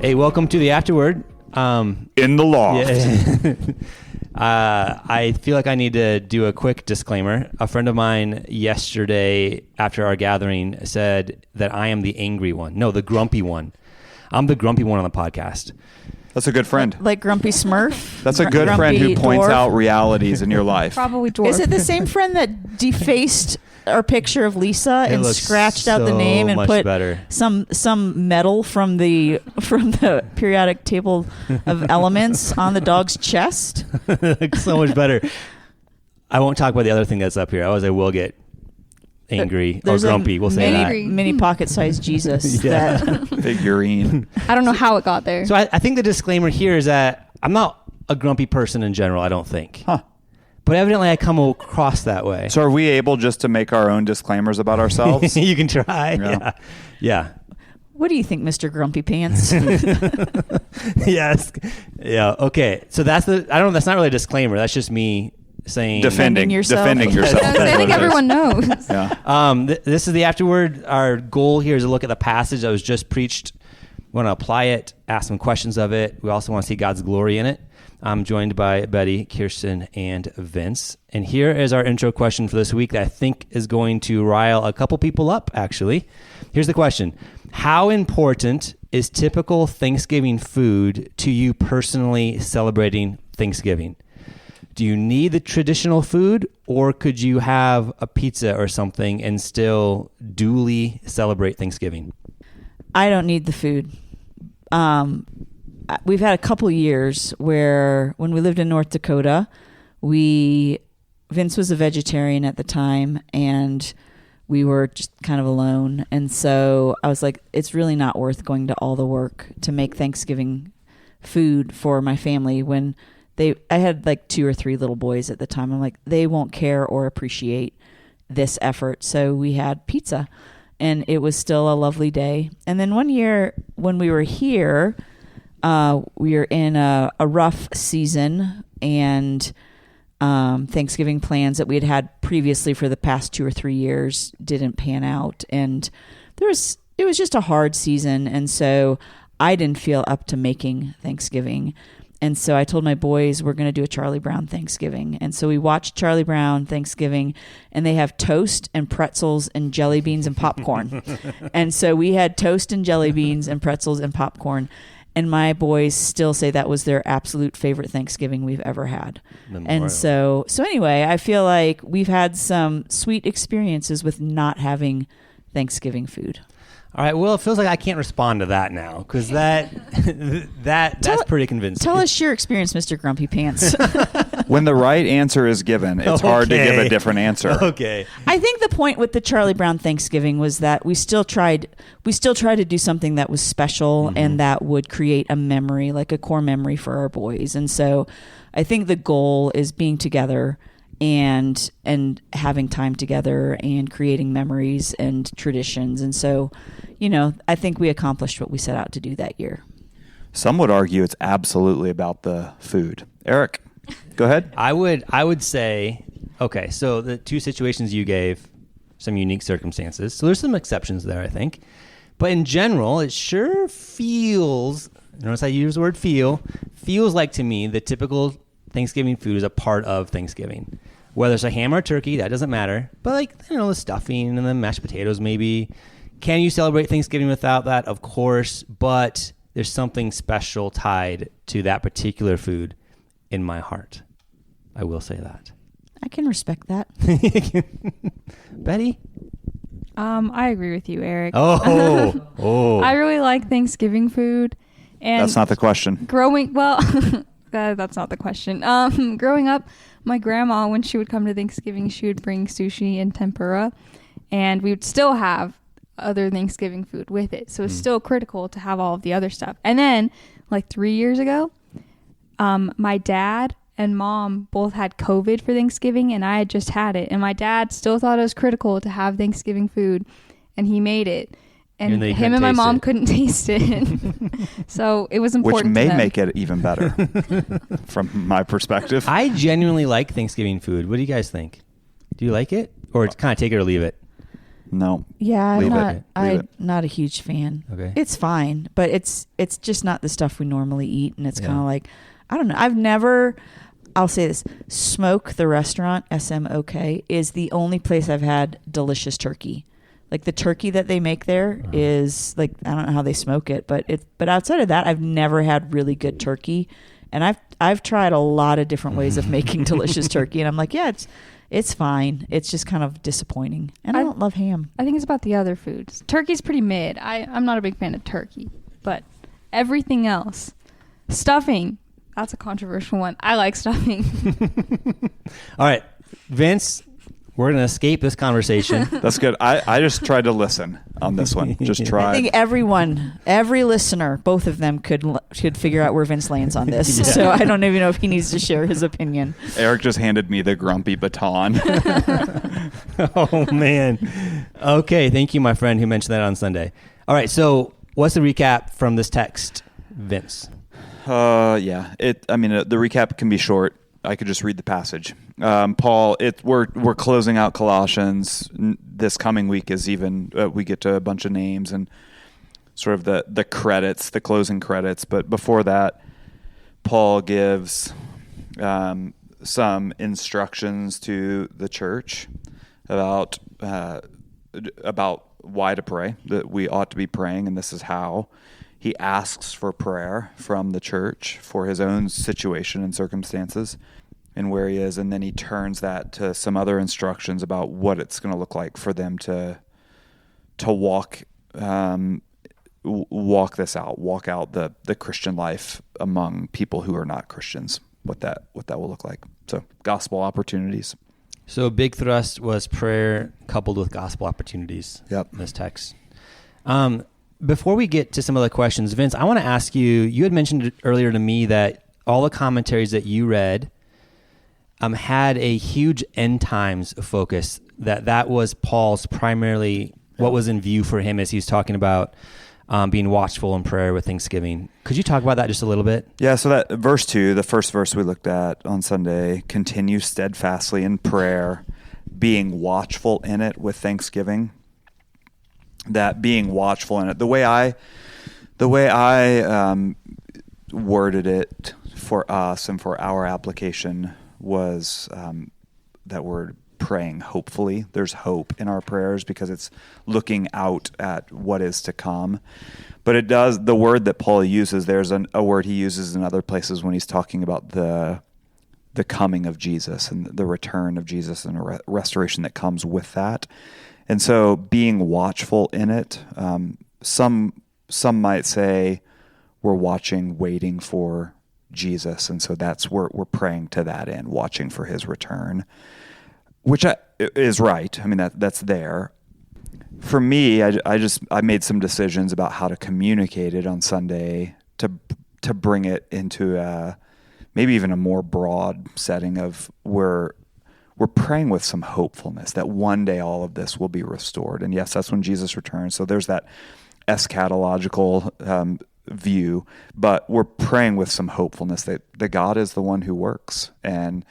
Hey, welcome to the AfterWord. In the loft. I feel like I need to do a quick disclaimer. A friend of mine yesterday after our gathering said that I am the angry one. No, the grumpy one. I'm the grumpy one on the podcast. That's a good friend. Like Grumpy Smurf? That's a good friend who points out realities in your life. Probably dwarf. Is it the same friend that defaced our picture of Lisa and scratched out the name and put some metal from the periodic table of elements on the dog's chest? So much better. I won't talk about the other thing that's up here. I will get angry or grumpy. We'll say that. Mini pocket-sized Jesus. Yeah. That Figurine. I don't know how it got there. So I think the disclaimer here is that I'm not a grumpy person in general, I don't think. Huh. But evidently I come across that way. So are we able just to make our own disclaimers about ourselves? You can try. Yeah. What do you think, Mr. Grumpy Pants? Yes. Yeah. Okay. So that's not really a disclaimer. That's just me saying defending yourself. I think everyone knows. Yeah. This is the AfterWord. Our goal here is to look at the passage that was just preached. We want to apply it, ask some questions of it. We also want to see God's glory in it. I'm joined by Betty, Kirsten, and Vince. And here is our intro question for this week that I think is going to rile a couple people up, actually. Here's the question. How important is typical Thanksgiving food to you personally celebrating Thanksgiving? Do you need the traditional food, or could you have a pizza or something and still duly celebrate Thanksgiving? I don't need the food. We've had a couple years where when we lived in North Dakota, Vince was a vegetarian at the time, and we were just kind of alone. And so I was like, it's really not worth going to all the work to make Thanksgiving food for my family when I had like 2 or 3 little boys at the time. I'm like, they won't care or appreciate this effort. So we had pizza, and it was still a lovely day. And then one year when we were here, we were in a rough season, and Thanksgiving plans that we had previously for the past 2 or 3 years didn't pan out. And it was just a hard season. And so I didn't feel up to making Thanksgiving. And so I told my boys we're going to do a Charlie Brown Thanksgiving. And so we watched Charlie Brown Thanksgiving, and they have toast and pretzels and jelly beans and popcorn. And so we had toast and jelly beans and pretzels and popcorn. And my boys still say that was their absolute favorite Thanksgiving we've ever had. Memorial. And so anyway, I feel like we've had some sweet experiences with not having Thanksgiving food. All right. Well, it feels like I can't respond to that now because that's pretty convincing. Tell us your experience, Mr. Grumpy Pants. When the right answer is given, it's hard to give a different answer. Okay. I think the point with the Charlie Brown Thanksgiving was that we still tried to do something that was special and that would create a memory, like a core memory for our boys. And so I think the goal is being together and having time together and creating memories and traditions. And so, I think we accomplished what we set out to do that year. Some would argue it's absolutely about the food. Eric, go ahead. I would say, okay, so the 2 situations you gave, some unique circumstances. So there's some exceptions there, I think. But in general, it sure feels, notice I use the word feels like to me the typical Thanksgiving food is a part of Thanksgiving. Whether it's a ham or turkey, that doesn't matter. But the stuffing and the mashed potatoes maybe. Can you celebrate Thanksgiving without that? Of course. But there's something special tied to that particular food in my heart. I will say that. I can respect that. Betty? I agree with you, Eric. Oh. I really like Thanksgiving food. And that's not the question. That's not the question. Growing up, my grandma, when she would come to Thanksgiving, she would bring sushi and tempura, and we would still have other Thanksgiving food with it. So it's still critical to have all of the other stuff. And then, 3 years ago, my dad and mom both had COVID for Thanksgiving, and I had just had it. And my dad still thought it was critical to have Thanksgiving food, and he made it. And him and my mom couldn't taste it. So it was important. Which may make it even better from my perspective. I genuinely like Thanksgiving food. What do you guys think? Do you like it? Or kind of take it or leave it? No. Yeah, Leave I'm it. I'm not a huge fan. Okay. It's fine, but it's just not the stuff we normally eat, and it's Yeah. kind of like, I don't know. I'll say this: Smoke, the restaurant, SMOK, is the only place I've had delicious turkey. Like the turkey that they make there is like, I don't know how they smoke it, but outside of that, I've never had really good turkey, and I've tried a lot of different ways of making delicious turkey, and I'm like, yeah, it's fine. It's just kind of disappointing, and I don't love ham. I think it's about the other foods. Turkey's pretty mid. I'm not a big fan of turkey, but everything else, stuffing. That's a controversial one. I like stuffing. All right, Vince, we're going to escape this conversation. That's good. I just tried to listen on this one. Just try. I think every listener, both of them could figure out where Vince lands on this. Yeah. So I don't even know if he needs to share his opinion. Eric just handed me the grumpy baton. Oh, man. Okay, thank you, my friend who mentioned that on Sunday. All right, so what's the recap from this text, Vince? Yeah. The recap can be short. I could just read the passage. Paul, we're closing out Colossians. This coming week is even we get to a bunch of names and sort of the credits, the closing credits. But before that, Paul gives some instructions to the church about why to pray, that we ought to be praying, and this is how. He asks for prayer from the church for his own situation and circumstances and where he is, and then he turns that to some other instructions about what it's going to look like for them to walk this out, walk out the Christian life among people who are not Christians, what that will look like. So gospel opportunities. So a big thrust was prayer coupled with gospel opportunities. Yep. In this text. Before we get to some other questions, Vince, I want to ask you, you had mentioned earlier to me that all the commentaries that you read had a huge end times focus, that was Paul's primarily what was in view for him as he's talking about being watchful in prayer with thanksgiving. Could you talk about that just a little bit? Yeah, so that verse 2, the first verse we looked at on Sunday, continue steadfastly in prayer, being watchful in it with thanksgiving. That being watchful in it, the way I worded it for us and for our application was that word praying hopefully. There's hope in our prayers because it's looking out at what is to come. But the word that Paul uses, there's a word he uses in other places when he's talking about the coming of Jesus and the return of Jesus and a restoration that comes with that. And so being watchful in it, some might say we're waiting for Jesus. And so we're praying to that end, watching for his return, which is right. I mean, that's there. For me, I made some decisions about how to communicate it on Sunday to bring it into maybe even a more broad setting of we're praying with some hopefulness that one day all of this will be restored. And yes, that's when Jesus returns. So there's that eschatological view, but we're praying with some hopefulness that God is the one who works. And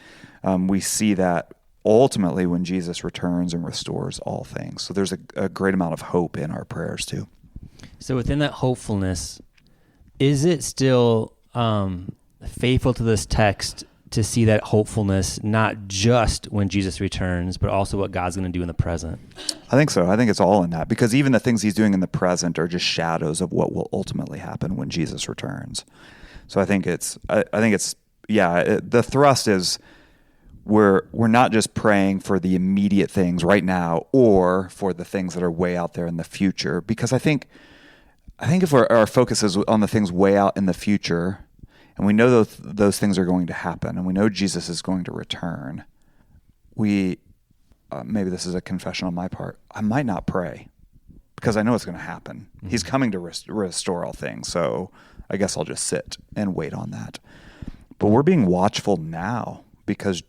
we see that ultimately when Jesus returns and restores all things. So there's a great amount of hope in our prayers too. So within that hopefulness, is it still faithful to this text to see that hopefulness, not just when Jesus returns, but also what God's going to do in the present? I think so. I think it's all in that, because even the things he's doing in the present are just shadows of what will ultimately happen when Jesus returns. So I think the thrust is we're not just praying for the immediate things right now or for the things that are way out there in the future, because I think if our focus is on the things way out in the future, and we know those things are going to happen, and we know Jesus is going to return, maybe this is a confession on my part, I might not pray because I know it's going to happen. Mm-hmm. He's coming to restore all things, so I guess I'll just sit and wait on that. But we're being watchful now because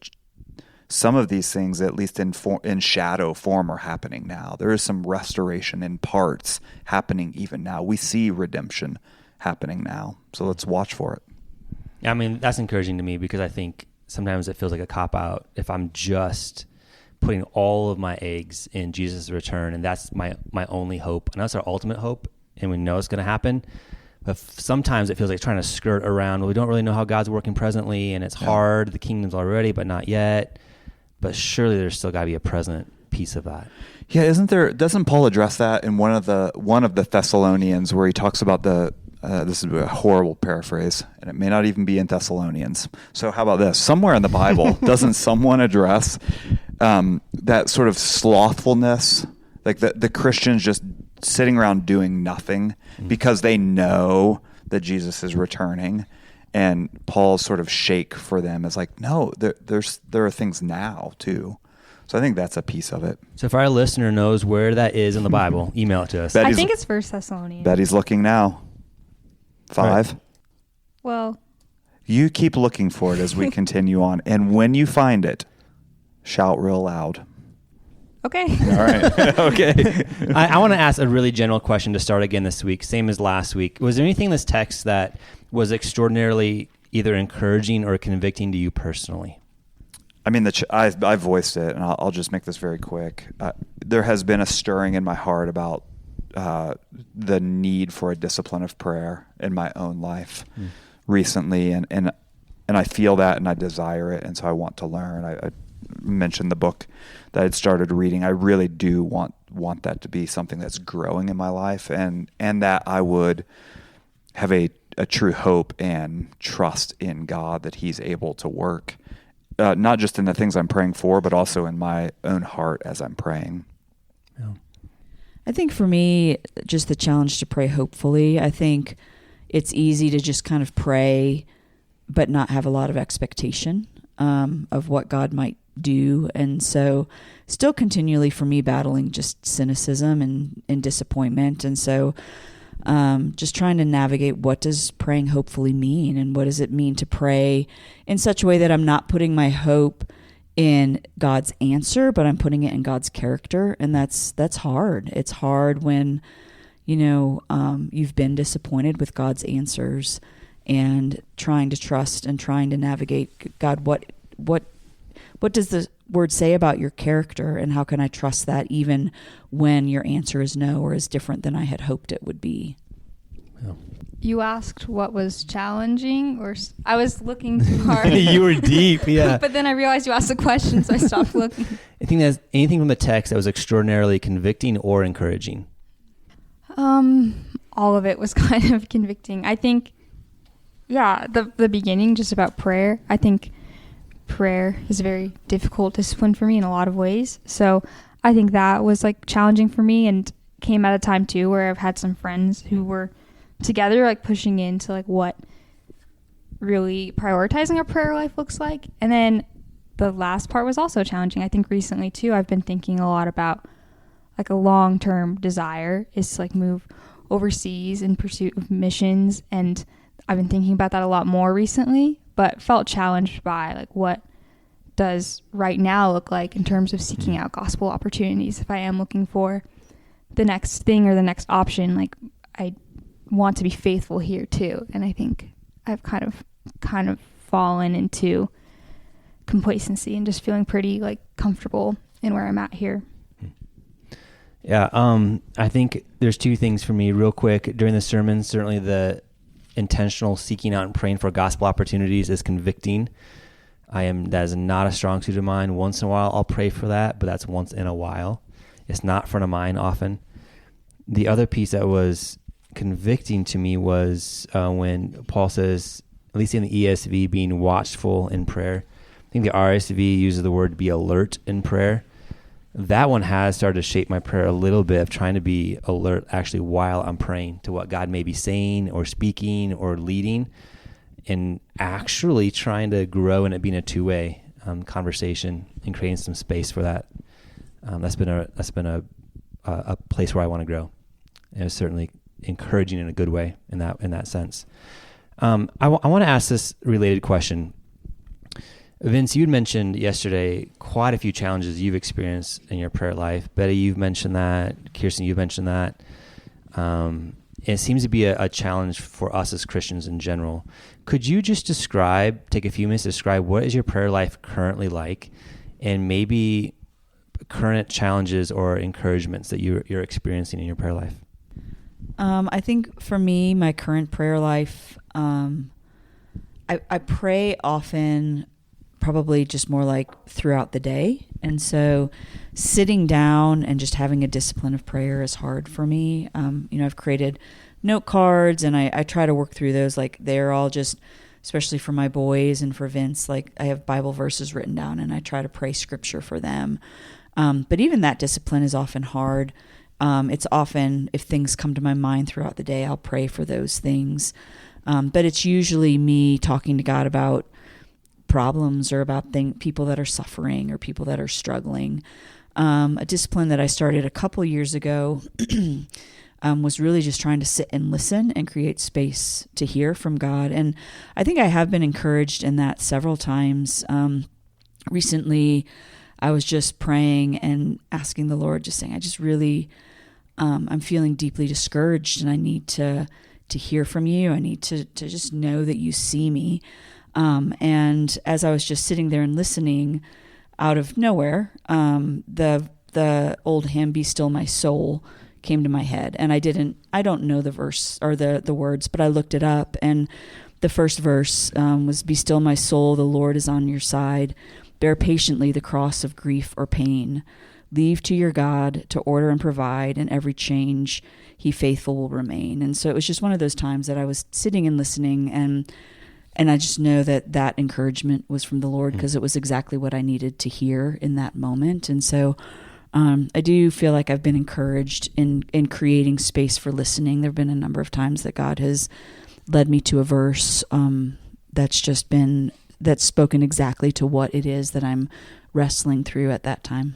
some of these things, at least in shadow form, are happening now. There is some restoration in parts happening even now. We see redemption happening now, so let's watch for it. I mean, that's encouraging to me because I think sometimes it feels like a cop-out if I'm just putting all of my eggs in Jesus' return, and that's my only hope. And that's our ultimate hope, and we know it's going to happen. But sometimes it feels like trying to skirt around. Well, we don't really know how God's working presently, and it's hard. The kingdom's already, but not yet. But surely there's still got to be a present piece of that. Yeah, isn't there? Doesn't Paul address that in one of the Thessalonians, where he talks about this is a horrible paraphrase, and it may not even be in Thessalonians. So how about this? Somewhere in the Bible, doesn't someone address that sort of slothfulness, like the Christians just sitting around doing nothing because they know that Jesus is returning, and Paul's sort of shake for them is like, no, there are things now too. So I think that's a piece of it. So if our listener knows where that is in the Bible, email it to us. I think it's 1 Thessalonians. Betty's looking now. 5. Right. Well, you keep looking for it as we continue on, and when you find it, shout real loud. okay. All right. Okay. I want to ask a really general question to start again this week, same as last week. Was there anything in this text that was extraordinarily either encouraging or convicting to you personally? I mean, I voiced it, and I'll just make this very quick. There has been a stirring in my heart about the need for a discipline of prayer in my own life recently, and I feel that, and I desire it, and so I want to learn. I mentioned the book that I'd started reading. I really do want that to be something that's growing in my life, and that I would have a true hope and trust in God that He's able to work, not just in the things I'm praying for, but also in my own heart as I'm praying. Yeah. I think for me, just the challenge to pray hopefully. I think it's easy to just kind of pray, but not have a lot of expectation of what God might do. And so still continually for me battling just cynicism and disappointment. And so just trying to navigate, what does praying hopefully mean? And what does it mean to pray in such a way that I'm not putting my hope in God's answer, but I'm putting it in God's character. And that's hard. It's hard when, you've been disappointed with God's answers, and trying to trust and trying to navigate, God, what does the word say about your character, and how can I trust that even when your answer is no or is different than I had hoped it would be? Yeah. You asked what was challenging, or I was looking too hard. You were deep, yeah. But then I realized you asked the question, so I stopped looking. I think there's anything from the text that was extraordinarily convicting or encouraging. All of it was kind of convicting. I think, the beginning, just about prayer. I think prayer is a very difficult discipline for me in a lot of ways. So I think that was challenging for me, and came at a time too where I've had some friends who were together pushing into what really prioritizing our prayer life looks like. And then the last part was also challenging. I think recently too, I've been thinking a lot about a long-term desire is to move overseas in pursuit of missions, and I've been thinking about that a lot more recently, but felt challenged by what does right now look like in terms of seeking out gospel opportunities. If I am looking for the next thing or the next option, I want to be faithful here too. And I think I've kind of fallen into complacency and just feeling pretty comfortable in where I'm at here. Yeah, I think there's two things for me real quick during the sermon. Certainly the intentional seeking out and praying for gospel opportunities is convicting. That is not a strong suit of mine. Once in a while I'll pray for that, but that's once in a while. It's not front of mind often. The other piece that was convicting to me was when Paul says, at least in the ESV, being watchful in prayer. I think the RSV uses the word be alert in prayer. That one has started to shape my prayer a little bit, of trying to be alert actually while I'm praying to what God may be saying or speaking or leading, and actually trying to grow in it being a two-way conversation and creating some space for that. That's been a place where I want to grow. And it's certainly encouraging in a good way in that sense. I want to ask this related question. Vince, you'd mentioned yesterday quite a few challenges you've experienced in your prayer life. Betty, you've mentioned that. Kirsten, you've mentioned that. It seems to be a challenge for us as Christians in general. Could you just take a few minutes to describe what is your prayer life currently like, and maybe current challenges or encouragements that you're experiencing in your prayer life? I think for me, my current prayer life, I pray often, probably just more like throughout the day. And so sitting down and just having a discipline of prayer is hard for me. I've created note cards and I try to work through those. Like they're all just, especially for my boys and for Vince, like I have Bible verses written down and I try to pray scripture for them. But even that discipline is often hard. It's often, if things come to my mind throughout the day, I'll pray for those things. But it's usually me talking to God about problems or about people that are suffering or people that are struggling. A discipline that I started a couple years ago was really just trying to sit and listen and create space to hear from God. And I think I have been encouraged in that several times. Recently, I was just praying and asking the Lord, just saying, I just really, I'm feeling deeply discouraged and I need to hear from you. I need to just know that you see me. And as I was just sitting there and listening, out of nowhere, the old hymn, Be Still My Soul, came to my head. And I don't know the verse or the words, but I looked it up. And the first verse was, Be still my soul, the Lord is on your side. Bear patiently the cross of grief or pain. Leave to your God to order and provide, and every change he faithful will remain. And so it was just one of those times that I was sitting and listening, and I just know that encouragement was from the Lord, because it was exactly what I needed to hear in that moment. And so I do feel like I've been encouraged in creating space for listening. There have been a number of times that God has led me to a verse that's spoken exactly to what it is that I'm wrestling through at that time.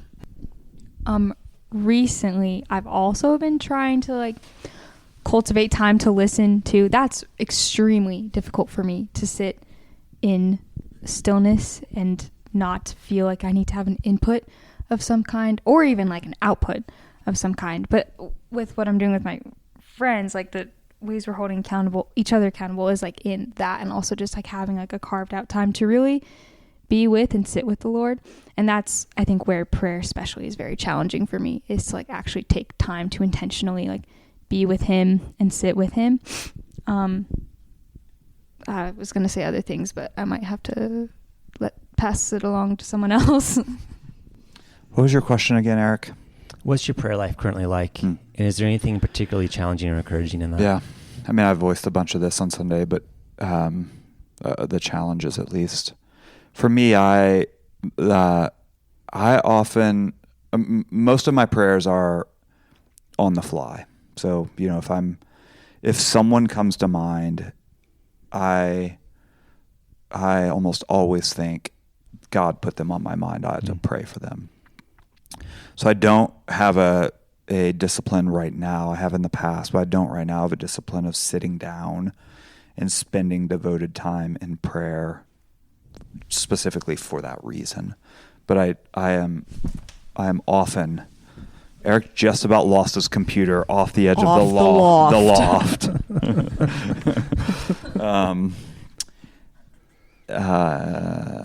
Recently, I've also been trying to cultivate time to listen to. That's extremely difficult for me, to sit in stillness and not feel like I need to have an input of some kind, or even like an output of some kind. But with what I'm doing with my friends, like the ways we're holding each other accountable is like in that, and also just like having like a carved out time to really be with and sit with the Lord. And that's, I think, where prayer especially is very challenging for me, is to like actually take time to intentionally like be with him and sit with him. I was going to say other things, but I might have to pass it along to someone else. What was your question again, Eric? What's your prayer life currently like? And is there anything particularly challenging or encouraging in that? Yeah. I mean, I've voiced a bunch of this on Sunday, but the challenges, at least. For me, I often, most of my prayers are on the fly. So, if someone comes to mind, I almost always think God put them on my mind. I had to pray for them. So I don't have a discipline right now. I have in the past, but I don't right now have a discipline of sitting down and spending devoted time in prayer specifically for that reason. But I am often, Eric just about lost his computer off the edge of the loft.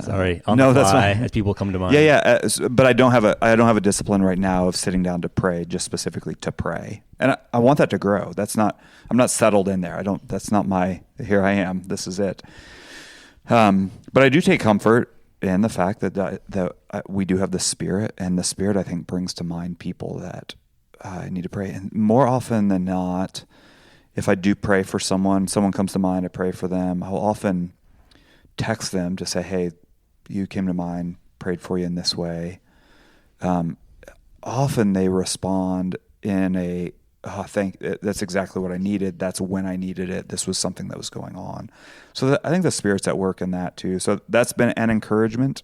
Sorry. That's fine. As people come to mind. Yeah. But I don't have a discipline right now of sitting down to pray, just specifically to pray. And I want that to grow. I'm not settled in there. That's not here I am. This is it. But I do take comfort in the fact that we do have the Spirit, and the Spirit, I think, brings to mind people that I need to pray. And more often than not, if I do pray for someone comes to mind, I pray for them. I'll often text them to say, hey, you came to mind, prayed for you in this way. Often they respond in that's exactly what I needed. That's when I needed it. This was something that was going on. So I think the Spirit's at work in that too. So that's been an encouragement.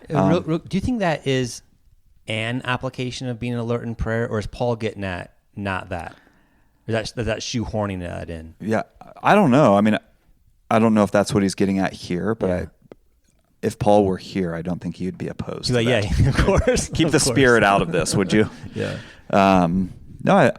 Do you think that is an application of being alert in prayer, or is Paul getting at not that? Or is that shoehorning that in? Yeah, I don't know. I mean, I don't know if that's what he's getting at here, but if Paul were here, I don't think he would be opposed to that. Yeah, of course. Keep the Spirit out of this, would you? Yeah. No,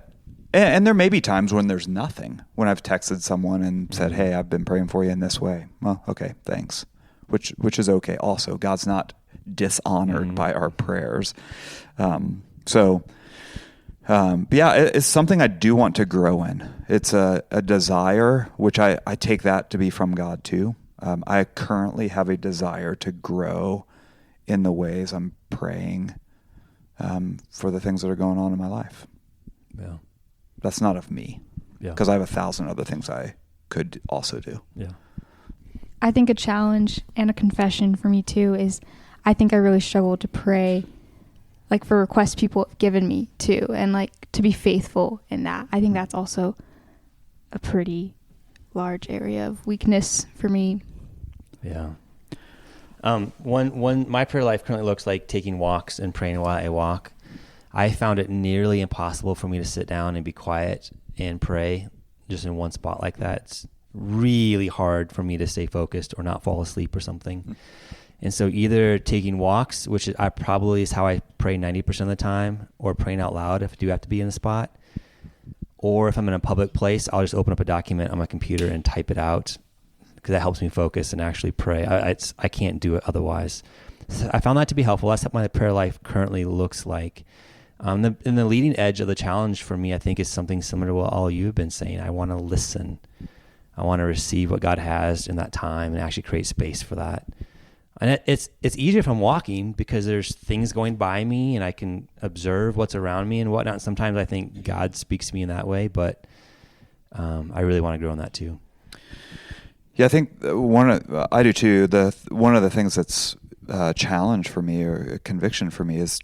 and there may be times when there's nothing. When I've texted someone and said, hey, I've been praying for you in this way. Well, okay, thanks. Which is okay also. God's not dishonored by our prayers. But yeah, it's something I do want to grow in. It's a desire, which I take that to be from God too. I currently have a desire to grow in the ways I'm praying for the things that are going on in my life. Yeah. That's not of me, because I have 1,000 other things I could also do. Yeah. I think a challenge and a confession for me too is I think I really struggle to pray like for requests people have given me too, and like to be faithful in that. I think that's also a pretty large area of weakness for me. Yeah. My prayer life currently looks like taking walks and praying while I walk. I found it nearly impossible for me to sit down and be quiet and pray just in one spot like that. It's really hard for me to stay focused or not fall asleep or something. And so either taking walks, which I probably is how I pray 90% of the time, or praying out loud if I do have to be in a spot, or if I'm in a public place, I'll just open up a document on my computer and type it out, because that helps me focus and actually pray. I can't do it otherwise. So I found that to be helpful. That's what my prayer life currently looks like. And the leading edge of the challenge for me, I think, is something similar to what all you've been saying. I want to listen. I want to receive what God has in that time and actually create space for that. And it's easier if I'm walking, because there's things going by me and I can observe what's around me and whatnot. Sometimes I think God speaks to me in that way, but I really want to grow in that too. Yeah, I think I do too. One of the things that's a challenge for me, or a conviction for me, is,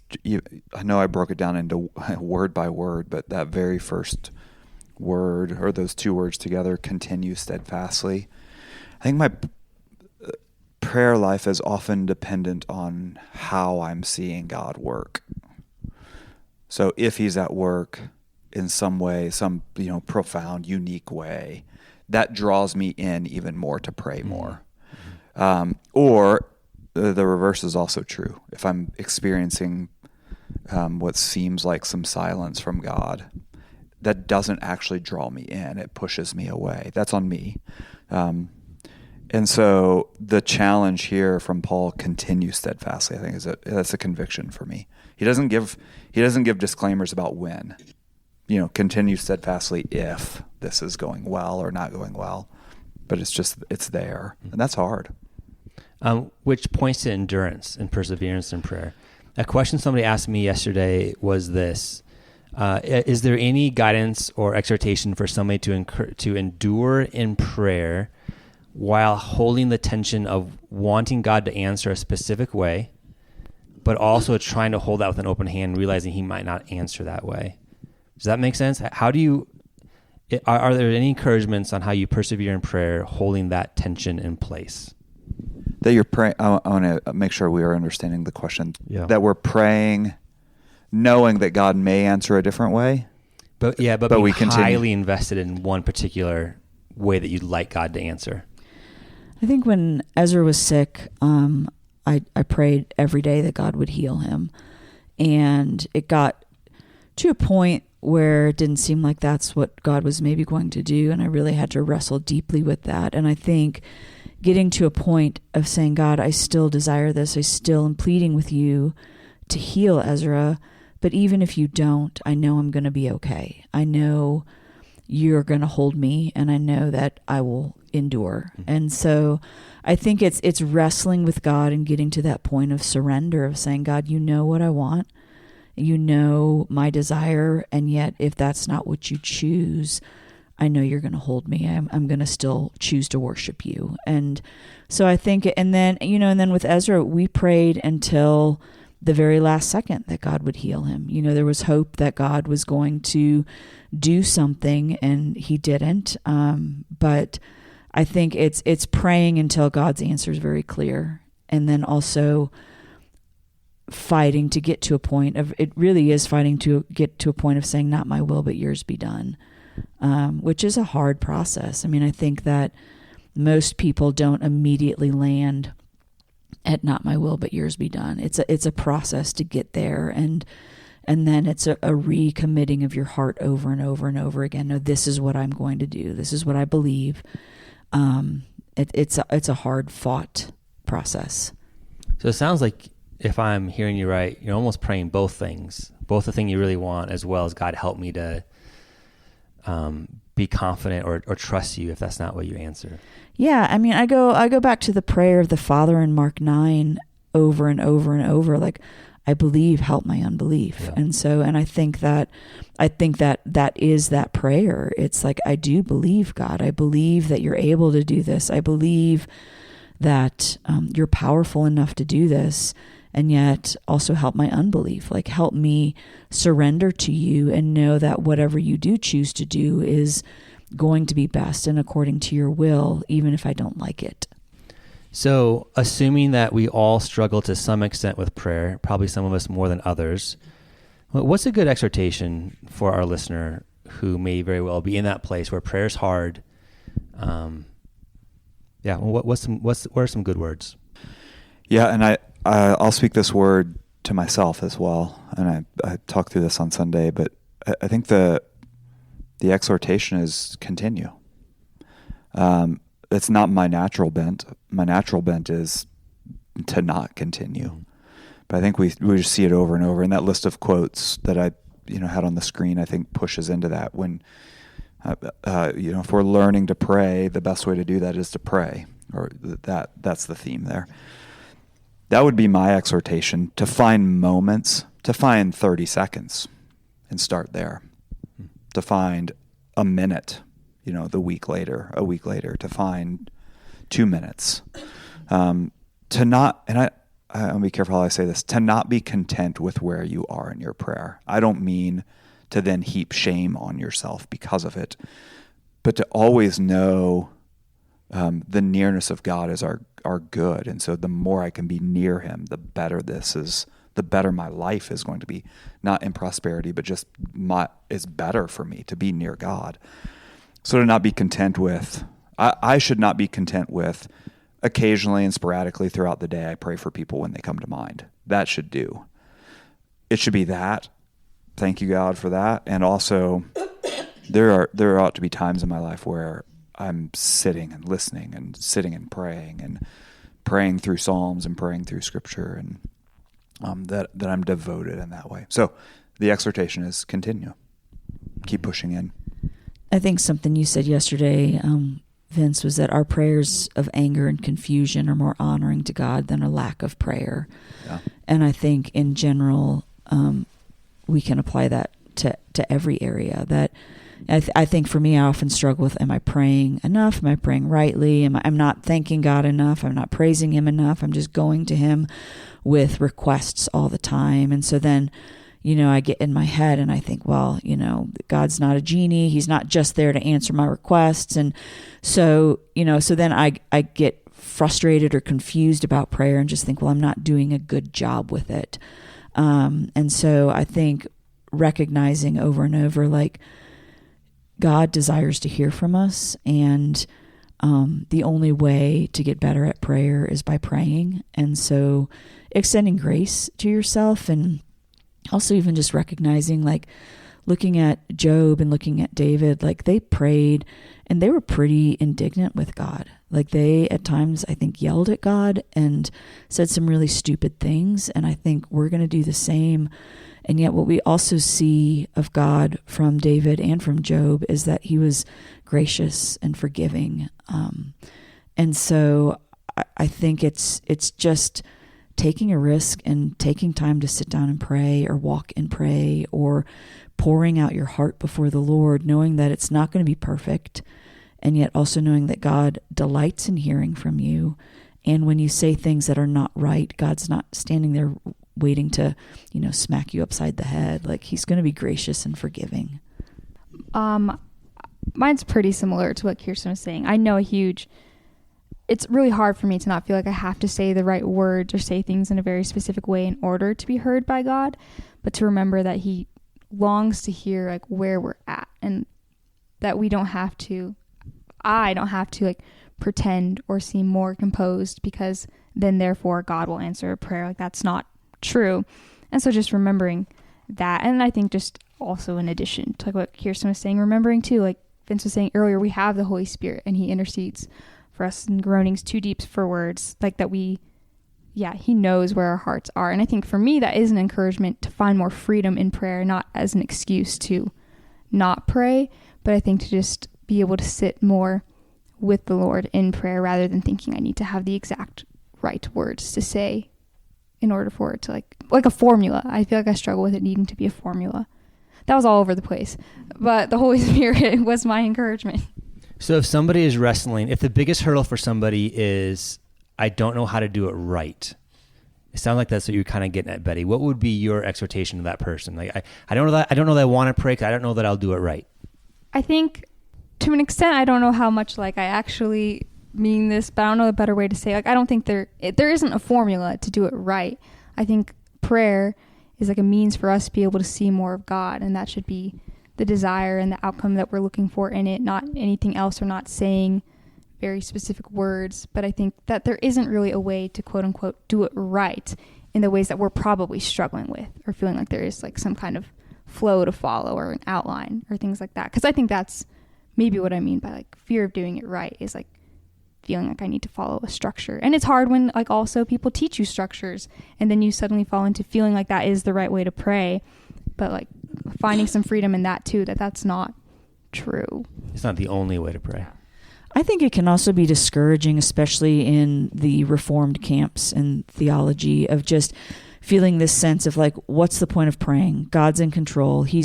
I know I broke it down into word by word, but that very first word, or those two words together, continue steadfastly. I think my prayer life is often dependent on how I'm seeing God work. So if he's at work in some way, some profound, unique way, that draws me in even more to pray more. Or the reverse is also true. If I'm experiencing what seems like some silence from God, that doesn't actually draw me in. It pushes me away. That's on me. And so the challenge here from Paul, continue steadfastly, I think that's a conviction for me. He doesn't give disclaimers about when. Continue steadfastly if this is going well or not going well. But it's there. And that's hard. Which points to endurance and perseverance in prayer. A question somebody asked me yesterday was this: is there any guidance or exhortation for somebody to endure in prayer while holding the tension of wanting God to answer a specific way, but also trying to hold that with an open hand, realizing he might not answer that way? Does that make sense? How do you, are there any encouragements on how you persevere in prayer, holding that tension in place? That you're praying, I want to make sure we are understanding the question. Yeah. That we're praying knowing that God may answer a different way. But we continue. Highly invested in one particular way that you'd like God to answer. I think when Ezra was sick, I prayed every day that God would heal him. And it got to a point where it didn't seem like that's what God was maybe going to do. And I really had to wrestle deeply with that. And I think getting to a point of saying, God, I still desire this. I still am pleading with you to heal Ezra. But even if you don't, I know I'm going to be okay. I know you're going to hold me, and I know that I will endure. Mm-hmm. And so I think it's wrestling with God and getting to that point of surrender, of saying, God, you know what I want. You know my desire, and yet if that's not what you choose, I know you're going to hold me. I'm going to still choose to worship you. And so I think, and then with Ezra, we prayed until the very last second that God would heal him. There was hope that God was going to do something, and he didn't. But I think it's praying until God's answer is very clear, and then also fighting to get to a point of, it really is fighting to get to a point of saying, not my will, but yours be done, which is a hard process. I mean, I think that most people don't immediately land at not my will, but yours be done. It's a process to get there. And then it's a recommitting of your heart over and over and over again. No, this is what I'm going to do. This is what I believe. It's a hard fought process. So it sounds like if I'm hearing you right, you're almost praying both things, both the thing you really want, as well as God help me to be confident or trust you if that's not what you answer. Yeah, I mean, I go back to the prayer of the Father in Mark 9 over and over and over, like, I believe, help my unbelief. Yeah. And I think that is that prayer. It's like, I do believe, God. I believe that you're able to do this. I believe that you're powerful enough to do this, and yet also help my unbelief. Like, help me surrender to you and know that whatever you do choose to do is going to be best and according to your will, even if I don't like it. So, assuming that we all struggle to some extent with prayer, probably some of us more than others, what's a good exhortation for our listener who may very well be in that place where prayer is hard? What are some good words? Yeah, and I'll speak this word to myself as well, and I talked through this on Sunday, but I think the exhortation is continue. It's not my natural bent. My natural bent is to not continue. But I think we just see it over and over. And that list of quotes that I had on the screen, I think pushes into that. When if we're learning to pray, the best way to do that is to pray, or that's the theme there. That would be my exhortation, to find moments, to find 30 seconds and start there. To find a minute, a week later, to find 2 minutes. To not, and I'll be careful how I say this, to not be content with where you are in your prayer. I don't mean to then heap shame on yourself because of it, but to always know the nearness of God is our good. And so the more I can be near him, the better the better my life is going to be, not in prosperity, but just it's better for me to be near God. So to not be content with, I should not be content with occasionally and sporadically throughout the day, I pray for people when they come to mind. That should do. It should be that. Thank you, God, for that. And also, there ought to be times in my life where I'm sitting and listening and sitting and praying through Psalms and praying through Scripture, and that I'm devoted in that way. So the exhortation is continue. Keep pushing in. I think something you said yesterday, Vince, was that our prayers of anger and confusion are more honoring to God than a lack of prayer. Yeah. And I think in general, we can apply that to every area. That I think for me, I often struggle with, am I praying enough? Am I praying rightly? I'm not thanking God enough? I'm not praising him enough? I'm just going to him with requests all the time. And so then, I get in my head and I think, well, God's not a genie. He's not just there to answer my requests. And so, so then I get frustrated or confused about prayer and just think, well, I'm not doing a good job with it. And so I think recognizing over and over, like, God desires to hear from us, and the only way to get better at prayer is by praying. And so extending grace to yourself, and also even just recognizing, like, looking at Job and looking at David, like, they prayed and they were pretty indignant with God. Like, they at times, I think, yelled at God and said some really stupid things. And I think we're going to do the same. And yet what we also see of God from David and from Job is that he was gracious and forgiving. And so I think it's just taking a risk and taking time to sit down and pray, or walk and pray, or pouring out your heart before the Lord, knowing that it's not going to be perfect, and yet also knowing that God delights in hearing from you. And when you say things that are not right, God's not standing there waiting to, smack you upside the head. Like, he's going to be gracious and forgiving. Mine's pretty similar to what Kirsten was saying. I know it's really hard for me to not feel like I have to say the right words or say things in a very specific way in order to be heard by God, but to remember that he longs to hear, like, where we're at, and that I don't have to like pretend or seem more composed, because then therefore God will answer a prayer. Like, that's not true. And so just remembering that. And I think just also in addition to, like, what Kirsten was saying, remembering too, like Vince was saying earlier, we have the Holy Spirit and he intercedes for us in groanings too deep for words, like that we he knows where our hearts are. And I think for me, that is an encouragement to find more freedom in prayer, not as an excuse to not pray, but I think to just be able to sit more with the Lord in prayer rather than thinking I need to have the exact right words to say in order for it to like a formula. I feel like I struggle with it needing to be a formula. That was all over the place, but the Holy Spirit was my encouragement. So if somebody is wrestling, if the biggest hurdle for somebody is, I don't know how to do it right. It sounds like that's what you're kind of getting at, Betty. What would be your exhortation to that person? Like, I don't know that I want to pray because I don't know that I'll do it right. I think to an extent, I don't know how much like I actually mean this, but I don't know a better way to say, like, I don't think there isn't a formula to do it right. I think prayer is like a means for us to be able to see more of God, and that should be the desire and the outcome that we're looking for in it, not anything else, or not saying very specific words. But I think that there isn't really a way to quote unquote do it right in the ways that we're probably struggling with, or feeling like there is like some kind of flow to follow or an outline or things like that. Because I think that's maybe what I mean by like fear of doing it right, is like feeling like I need to follow a structure. And it's hard when like also people teach you structures and then you suddenly fall into feeling like that is the right way to pray, but like finding some freedom in that too, that's not true. It's not the only way to pray. Yeah. I think it can also be discouraging, especially in the Reformed camps and theology, of just feeling this sense of like, what's the point of praying? God's in control. He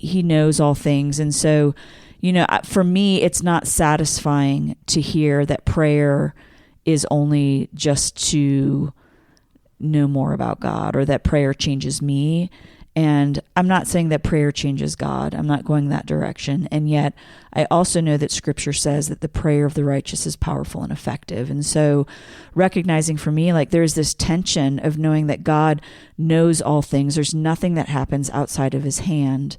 knows all things. And so, you know, for me, it's not satisfying to hear that prayer is only just to know more about God, or that prayer changes me. And I'm not saying that prayer changes God. I'm not going that direction. And yet I also know that Scripture says that the prayer of the righteous is powerful and effective. And so recognizing for me, like, there's this tension of knowing that God knows all things. There's nothing that happens outside of his hand.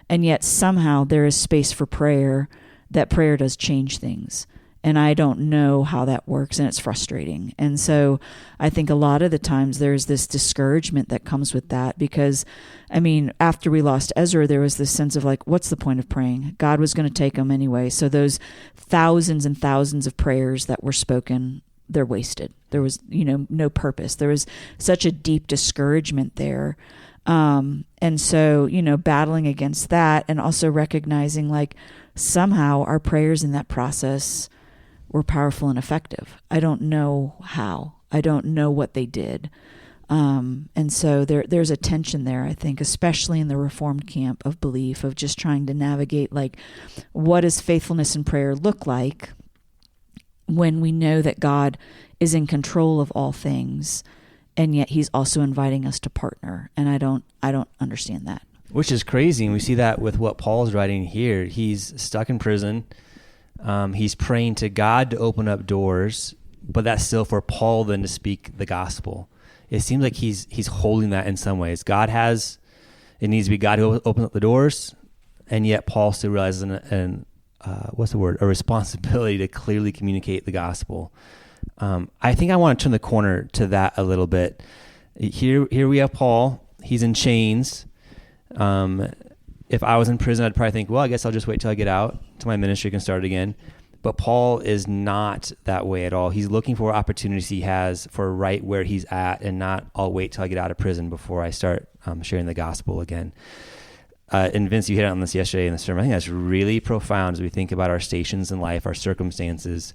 And yet somehow there is space for prayer, that prayer does change things. And I don't know how that works, and it's frustrating. And so I think a lot of the times there's this discouragement that comes with that, because, I mean, after we lost Ezra, there was this sense of like, what's the point of praying? God was going to take them anyway. So those thousands and thousands of prayers that were spoken, they're wasted. There was, no purpose. There was such a deep discouragement there. And so, battling against that, and also recognizing like somehow our prayers in that process were powerful and effective. I don't know how. I don't know what they did. And so there's a tension there, I think, especially in the Reformed camp of belief, of just trying to navigate, like, what does faithfulness in prayer look like when we know that God is in control of all things, and yet he's also inviting us to partner. And I don't understand that. Which is crazy. And we see that with what Paul's writing here. He's stuck in prison. He's praying to God to open up doors, but that's still for Paul then to speak the gospel. It seems like he's holding that in some ways. It needs to be God who opens up the doors, and yet Paul still realizes a responsibility to clearly communicate the gospel. I think I want to turn the corner to that a little bit. Here we have Paul. He's in chains. If I was in prison, I'd probably think, well, I guess I'll just wait till I get out, till my ministry can start again. But Paul is not that way at all. He's looking for opportunities he has for right where he's at, and not, I'll wait till I get out of prison before I start sharing the gospel again. And Vince, you hit on this yesterday in the sermon. I think that's really profound as we think about our stations in life, our circumstances,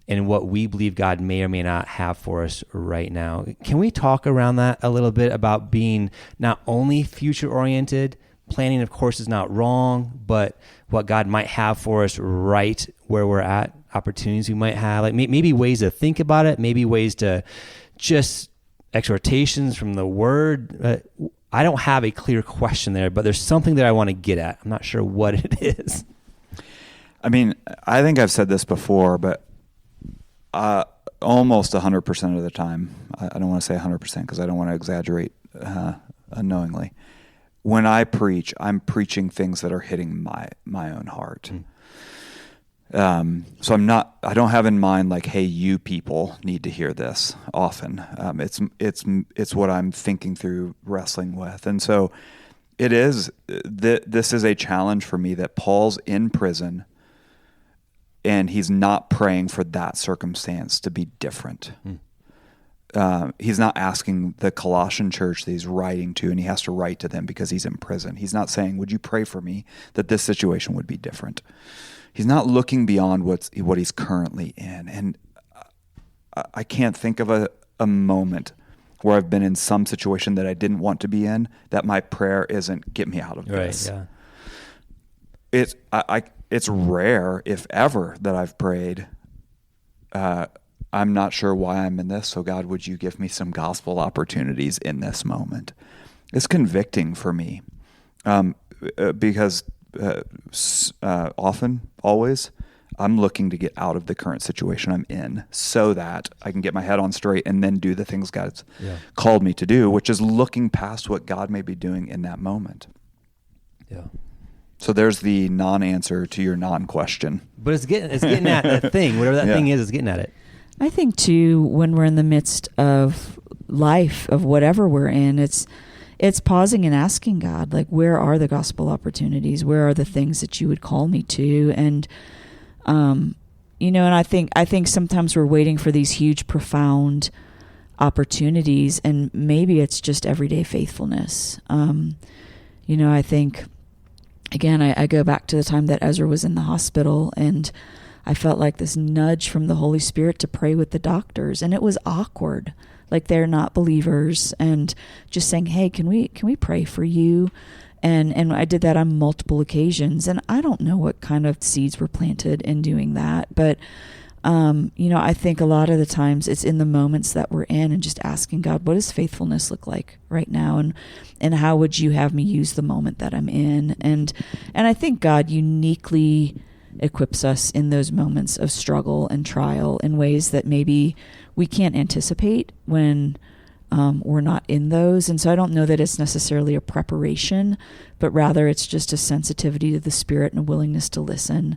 and what we believe God may or may not have for us right now. Can we talk around that a little bit, about being not only future-oriented? Planning, of course, is not wrong, but what God might have for us right where we're at, opportunities we might have, like maybe ways to think about it, maybe ways to just exhortations from the Word. I don't have a clear question there, but there's something that I want to get at. I'm not sure what it is. I mean, I think I've said this before, but almost 100% of the time, I don't want to say 100% because I don't want to exaggerate unknowingly. When I preach, I'm preaching things that are hitting my own heart. So I don't have in mind like, hey, you people need to hear this often. It's what I'm thinking through, wrestling with. And so it is, this is a challenge for me, that Paul's in prison and he's not praying for that circumstance to be different. he's not asking the Colossian church that he's writing to, and he has to write to them because he's in prison. He's not saying, would you pray for me that this situation would be different? He's not looking beyond what he's currently in. And I can't think of a moment where I've been in some situation that I didn't want to be in, that my prayer isn't, get me out of this. Right, yeah. It's rare, if ever, that I've prayed, I'm not sure why I'm in this, so God, would you give me some gospel opportunities in this moment? It's convicting for me, because often, always, I'm looking to get out of the current situation I'm in so that I can get my head on straight and then do the things God's called me to do, which is looking past what God may be doing in that moment. Yeah. So there's the non-answer to your non-question. But it's getting at that thing, whatever that thing is, it's getting at it. I think too, when we're in the midst of life, of whatever we're in, it's pausing and asking God, like, where are the gospel opportunities? Where are the things that you would call me to? And, and I think sometimes we're waiting for these huge, profound opportunities, and maybe it's just everyday faithfulness. I think, again, I go back to the time that Ezra was in the hospital, and I felt like this nudge from the Holy Spirit to pray with the doctors, and it was awkward. Like, they're not believers, and just saying, hey, can we pray for you? And I did that on multiple occasions, and I don't know what kind of seeds were planted in doing that, but I think a lot of the times it's in the moments that we're in and just asking God, what does faithfulness look like right now? And how would you have me use the moment that I'm in? And I think God uniquely equips us in those moments of struggle and trial in ways that maybe we can't anticipate when we're not in those. And so I don't know that it's necessarily a preparation, but rather it's just a sensitivity to the Spirit and a willingness to listen.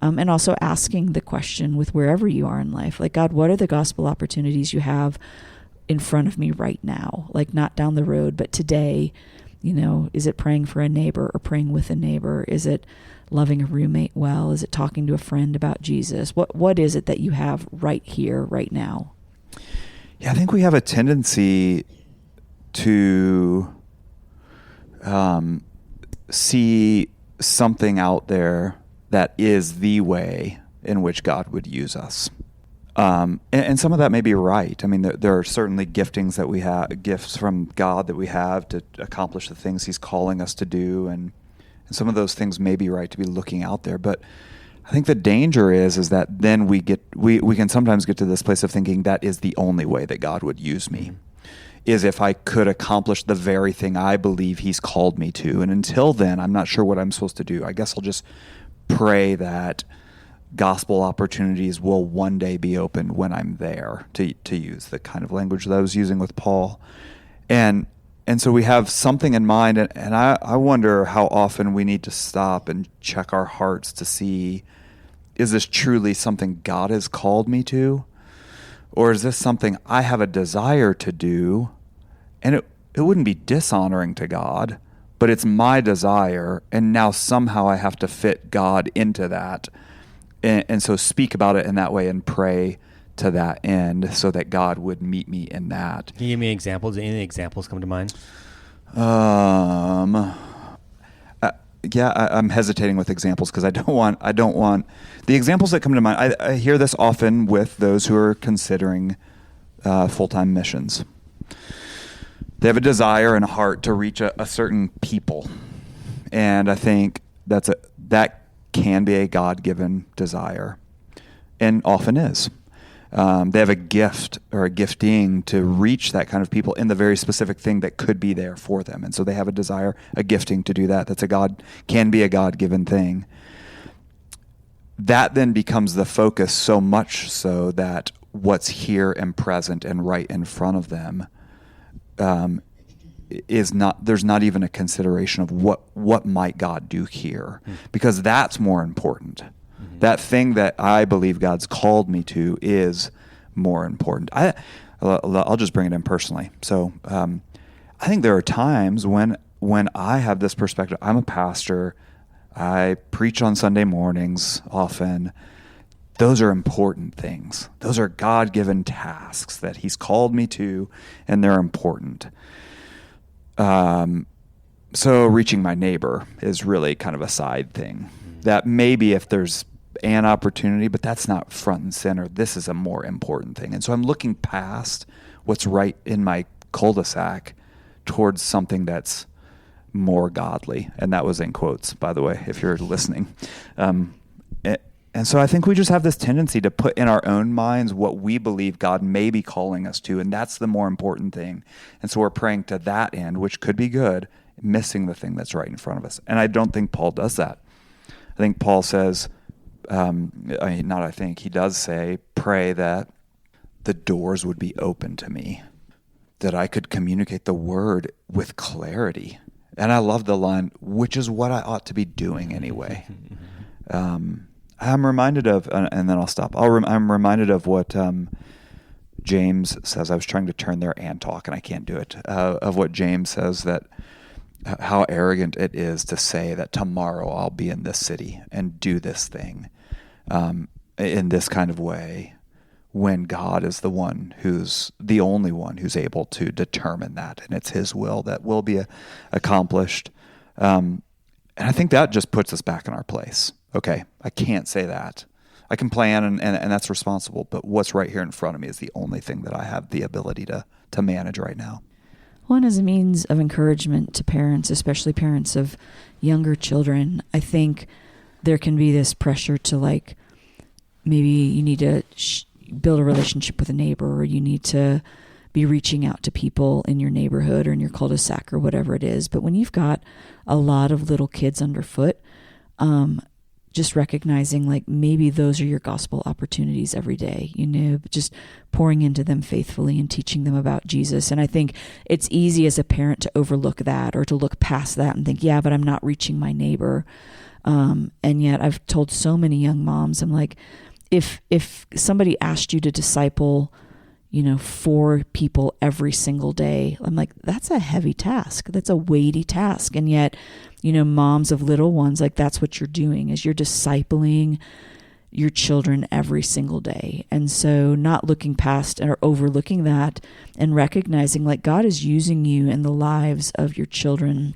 And also asking the question with wherever you are in life, like, God, what are the gospel opportunities you have in front of me right now? Like, not down the road, but today. Is it praying for a neighbor or praying with a neighbor? Is it loving a roommate well? Is it talking to a friend about Jesus? What is it that you have right here, right now? Yeah, I think we have a tendency to see something out there that is the way in which God would use us. And some of that may be right. I mean, there are certainly giftings that we have, gifts from God that we have to accomplish the things He's calling us to do, and some of those things may be right to be looking out there. But I think the danger is that then we can sometimes get to this place of thinking that is the only way that God would use me, is if I could accomplish the very thing I believe He's called me to. And until then, I'm not sure what I'm supposed to do. I guess I'll just pray that gospel opportunities will one day be opened when I'm there, to use the kind of language that I was using with Paul. And so we have something in mind, and I wonder how often we need to stop and check our hearts to see, is this truly something God has called me to? Or is this something I have a desire to do? And it wouldn't be dishonoring to God, but it's my desire, and now somehow I have to fit God into that. And so speak about it in that way and pray to that end so that God would meet me in that. Can you give me examples? Any examples come to mind? I'm hesitating with examples because I don't want the examples that come to mind. I hear this often with those who are considering full-time missions. They have a desire and a heart to reach a certain people, and I think that can be a God-given desire, and often is. They have a gift or a gifting to reach that kind of people in the very specific thing that could be there for them. And so they have a desire, a gifting to do that. Can be a God-given thing. That then becomes the focus, so much so that what's here and present and right in front of them there's not even a consideration of what might God do here, because that's more important. Mm-hmm. That thing that I believe God's called me to is more important. I'll just bring it in personally. So I think there are times when I have this perspective. I'm a pastor. I preach on Sunday mornings often. Those are important things. Those are God-given tasks that he's called me to, and they're important. So reaching my neighbor is really kind of a side thing. That maybe if there's an opportunity, but that's not front and center. This is a more important thing. And so I'm looking past what's right in my cul-de-sac towards something that's more godly. And that was in quotes, by the way, if you're listening. And so I think we just have this tendency to put in our own minds what we believe God may be calling us to, and that's the more important thing. And so we're praying to that end, which could be good, missing the thing that's right in front of us. And I don't think Paul does that. I think Paul says, he does say, pray that the doors would be open to me, that I could communicate the word with clarity. And I love the line, which is what I ought to be doing anyway. I'm reminded of, and then I'll stop. I'm reminded of what James says. I was trying to turn there and talk, and I can't do it. Of what James says, that how arrogant it is to say that tomorrow I'll be in this city and do this thing in this kind of way, when God is the one who's the only one who's able to determine that, and it's his will that will be accomplished. And I think that just puts us back in our place. Okay, I can't say that. I can plan, and that's responsible, but what's right here in front of me is the only thing that I have the ability to manage right now. One, as a means of encouragement to parents, especially parents of younger children, I think there can be this pressure to, like, maybe you need to build a relationship with a neighbor, or you need to be reaching out to people in your neighborhood or in your cul-de-sac or whatever it is. But when you've got a lot of little kids underfoot, just recognizing, like, maybe those are your gospel opportunities every day, just pouring into them faithfully and teaching them about Jesus. And I think it's easy as a parent to overlook that, or to look past that and think, yeah, but I'm not reaching my neighbor. And yet I've told so many young moms, I'm like, if somebody asked you to disciple, 4 people every single day, I'm like, that's a heavy task. That's a weighty task. And yet, moms of little ones, like, that's what you're doing, is you're discipling your children every single day. And so not looking past or overlooking that, and recognizing, like, God is using you in the lives of your children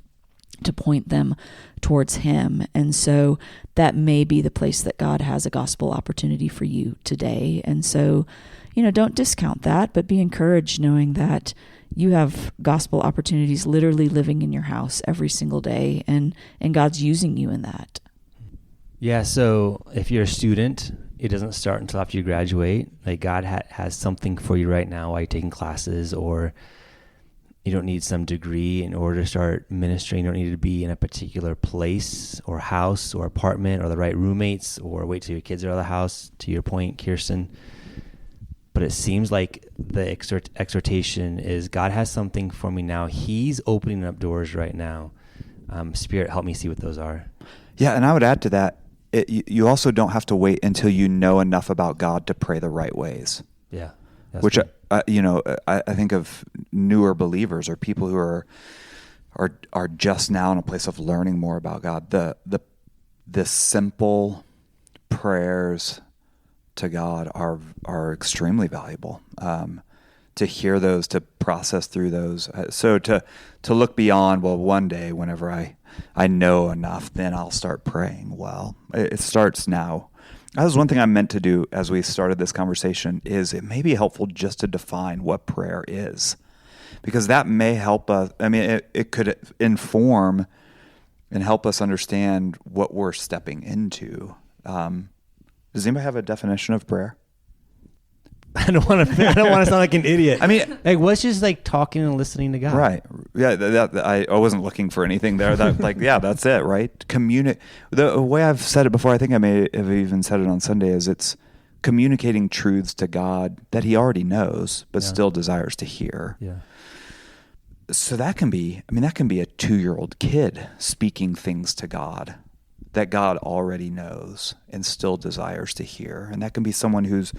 to point them towards him. And so that may be the place that God has a gospel opportunity for you today. And so, don't discount that, but be encouraged knowing that you have gospel opportunities literally living in your house every single day, and God's using you in that. Yeah, so if you're a student, it doesn't start until after you graduate. Like, God has something for you right now while you're taking classes, or you don't need some degree in order to start ministering. You don't need to be in a particular place or house or apartment or the right roommates, or wait till your kids are out of the house, to your point, Kirsten. But it seems like the exhortation is, God has something for me now. He's opening up doors right now. Spirit, help me see what those are. Yeah, and I would add to that, you also don't have to wait until you know enough about God to pray the right ways. Yeah. Which, I think of newer believers, or people who are just now in a place of learning more about God. The simple prayers to God are extremely valuable. To hear those, to process through those. So to look beyond, well, one day whenever I know enough, then I'll start praying. Well, it starts now. That was one thing I meant to do as we started this conversation, is it may be helpful just to define what prayer is, because that may help us. I mean, it could inform and help us understand what we're stepping into. Does anybody have a definition of prayer? I don't want to sound like an idiot. I mean, like, what's just like talking and listening to God? Right. Yeah. I wasn't looking for anything there. Yeah, that's it. Right. The way I've said it before, I think I may have even said it on Sunday, is it's communicating truths to God that he already knows, but still desires to hear. Yeah. So that can be a 2-year-old kid speaking things to God that God already knows and still desires to hear. And that can be someone who's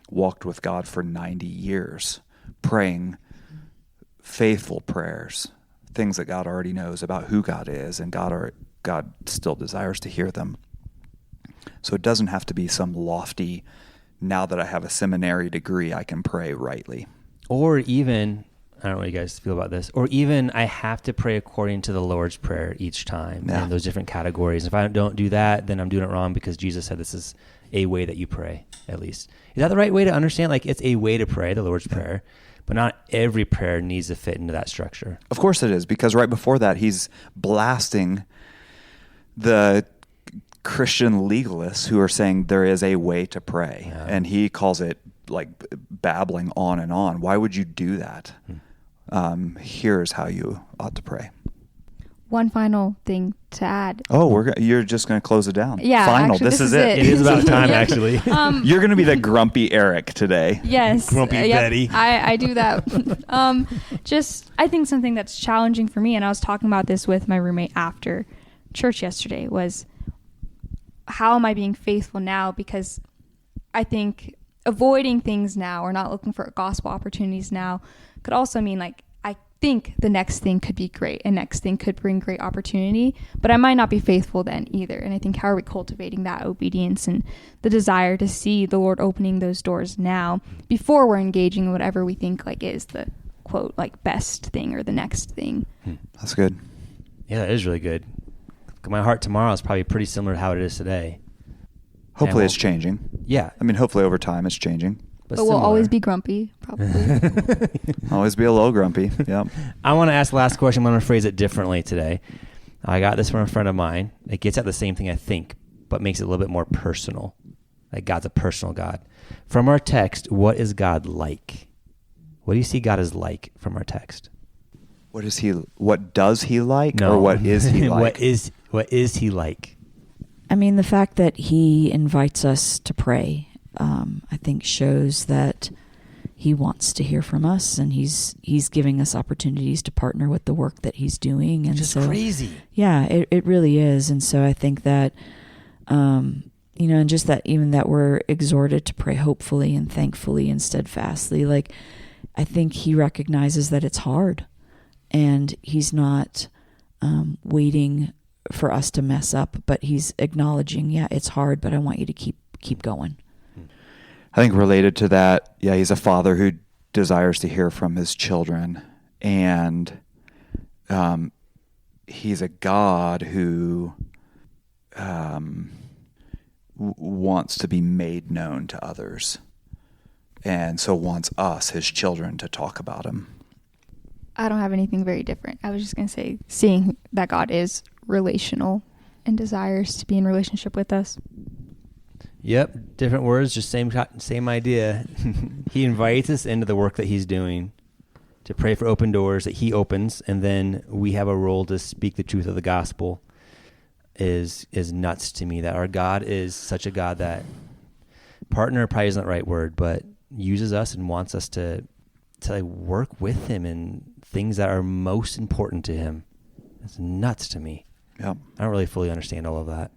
walked with God for 90 years, praying faithful prayers, things that God already knows about who God is, and God still desires to hear them. So it doesn't have to be some lofty, now that I have a seminary degree, I can pray rightly. Or even, I don't know what you guys feel about this, or even I have to pray according to the Lord's Prayer each time in those different categories. If I don't do that, then I'm doing it wrong because Jesus said this is a way that you pray, at least. Is that the right way to understand? Like, it's a way to pray, the Lord's Prayer, but not every prayer needs to fit into that structure. Of course it is, because right before that, he's blasting the Christian legalists who are saying there is a way to pray. Yeah. And he calls it like babbling on and on. Why would you do that? Here's how you ought to pray. One final thing to add. Oh, you're just going to close it down. Yeah, final. Actually, this is it. It is about time, actually. You're going to be the grumpy Eric today. Yes, grumpy Betty. I do that. I think something that's challenging for me, and I was talking about this with my roommate after church yesterday, was how am I being faithful now? Because I think avoiding things now or not looking for gospel opportunities now could also mean, like, I think the next thing could be great and next thing could bring great opportunity, but I might not be faithful then either. And I think, how are we cultivating that obedience and the desire to see the Lord opening those doors now before we're engaging in whatever we think like is the quote like best thing or the next thing? That's good. Yeah, that is really good. My heart tomorrow is probably pretty similar to how it is today. Hopefully it's changing. Yeah. I mean, hopefully over time it's changing. But we'll always be grumpy, probably. Always be a little grumpy. Yep. I want to ask the last question. I'm going to phrase it differently today. I got this from a friend of mine. It gets at the same thing, I think, but makes it a little bit more personal. Like, God's a personal God. From our text, what is God like? What do you see God is like from our text? What does he like? No. Or what is he like? What is he like? I mean, the fact that he invites us to pray, I think shows that he wants to hear from us, and he's giving us opportunities to partner with the work that he's doing. And just crazy. Yeah, it really is. And so I think that, and just that, even that we're exhorted to pray hopefully and thankfully and steadfastly. Like, I think he recognizes that it's hard, and he's not waiting for us to mess up, but he's acknowledging, yeah, it's hard, but I want you to keep going. I think related to that, he's a father who desires to hear from his children, and he's a God who wants to be made known to others, and so wants us, his children, to talk about him. I don't have anything very different. I was just going to say, seeing that God is relational and desires to be in relationship with us. Yep, different words, just same idea. He invites us into the work that he's doing, to pray for open doors that he opens, and then we have a role to speak the truth of the gospel. Is nuts to me that our God is such a God that, partner probably isn't the right word, but uses us and wants us to work with him in things that are most important to him. It's nuts to me. Yeah, I don't really fully understand all of that.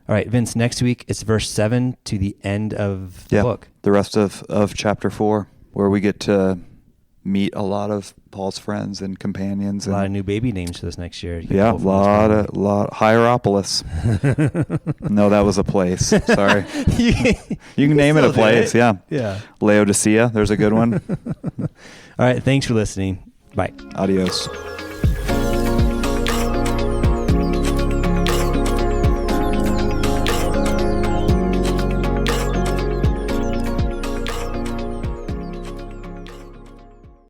All right, Vince, next week it's verse 7 to the end of the book. The rest of chapter 4, where we get to meet a lot of Paul's friends and companions. A lot of new baby names for this next year. Yeah, a lot Hierapolis. No, that was a place. Sorry. You can name it a place, yeah. Laodicea, there's a good one. All right, thanks for listening. Bye. Adios.